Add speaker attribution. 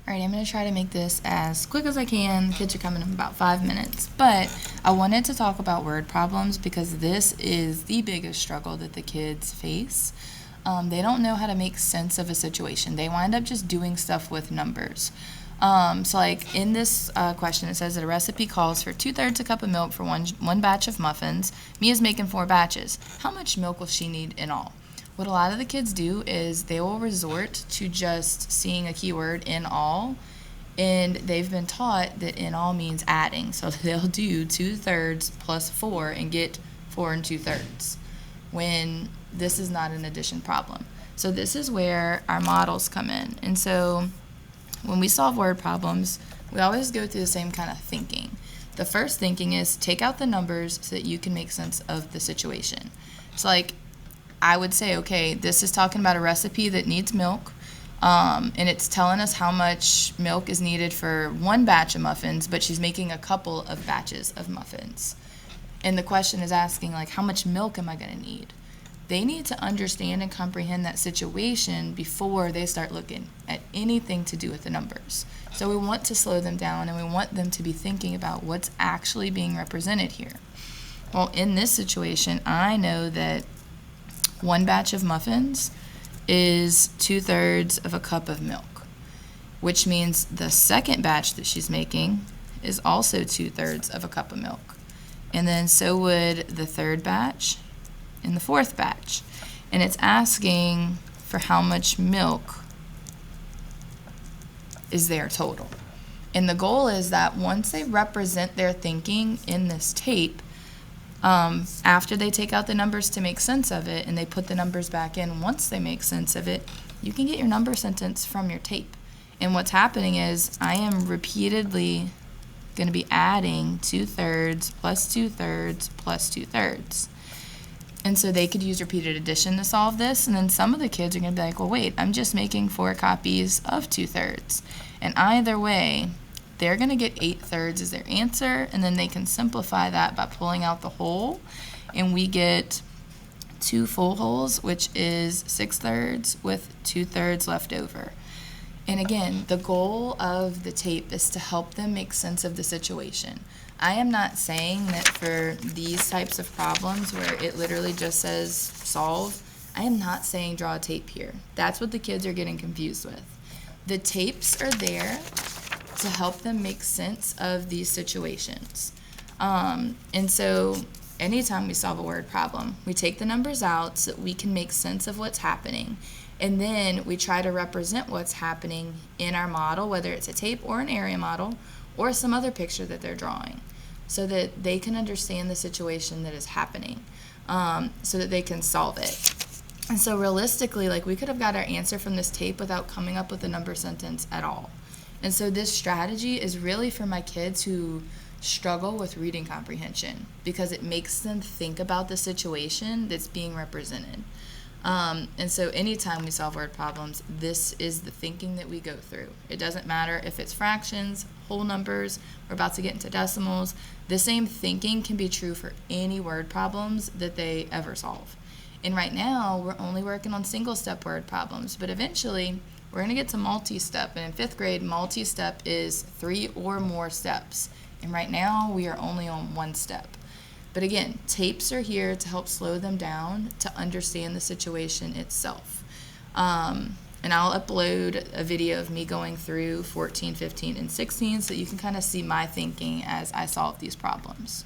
Speaker 1: All right, I'm going to try to make this as quick as I can. The kids are coming in about 5 minutes. But I wanted to talk about word problems because this is the biggest struggle that the kids face. They don't know how to make sense of a situation. They wind up just doing stuff with numbers. So like in this question, it says that a recipe calls for 2/3 a cup of milk for one batch of muffins. Mia's making 4 batches. How much milk will she need in all? What a lot of the kids do is they will resort to just seeing a keyword in all, and they've been taught that in all means adding. So they'll do 2/3 plus 4 and get 4 and 2/3 when this is not an addition problem. So this is where our models come in. And so when we solve word problems, we always go through the same kind of thinking. The first thinking is take out the numbers so that you can make sense of the situation. So like I would say, okay, this is talking about a recipe that needs milk, and it's telling us how much milk is needed for one batch of muffins, but she's making a couple of batches of muffins. And the question is asking, like, how much milk am I going to need? They need to understand and comprehend that situation before they start looking at anything to do with the numbers. So we want to slow them down, and we want them to be thinking about what's actually being represented here. Well, in this situation, I know that one batch of muffins is 2/3 of a cup of milk, which means the second batch that she's making is also 2/3 of a cup of milk. And then so would the third batch and the fourth batch. And it's asking for how much milk is there total. And the goal is that once they represent their thinking in this tape, after they take out the numbers to make sense of it and they put the numbers back in once they make sense of it, you can get your number sentence from your tape. And what's happening is I am repeatedly going to be adding 2/3 plus 2/3 plus 2/3. And so they could use repeated addition to solve this. And then some of the kids are going to be like, well, wait, I'm just making 4 copies of 2/3. And either way, they're going to get 8/3 as their answer, and then they can simplify that by pulling out the whole, and we get 2 full wholes, which is 6/3 with 2/3 left over. And again, the goal of the tape is to help them make sense of the situation. I am not saying that for these types of problems where it literally just says solve, I am not saying draw a tape here. That's what the kids are getting confused with. The tapes are there to help them make sense of these situations. And so anytime we solve a word problem, we take the numbers out so that we can make sense of what's happening. And then we try to represent what's happening in our model, whether it's a tape or an area model or some other picture that they're drawing, so that they can understand the situation that is happening, so that they can solve it. And so realistically, like we could have got our answer from this tape without coming up with a number sentence at all. And so this strategy is really for my kids who struggle with reading comprehension because it makes them think about the situation that's being represented. And so anytime we solve word problems, this is the thinking that we go through. It doesn't matter if it's fractions, whole numbers, we're about to get into decimals. The same thinking can be true for any word problems that they ever solve. And right now, we're only working on single-step word problems, but eventually, we're going to get to multi-step. And in 5th grade, multi-step is 3 or more steps. And right now, we are only on 1 step. But again, tapes are here to help slow them down to understand the situation itself. And I'll upload a video of me going through 14, 15, and 16 so you can kind of see my thinking as I solve these problems.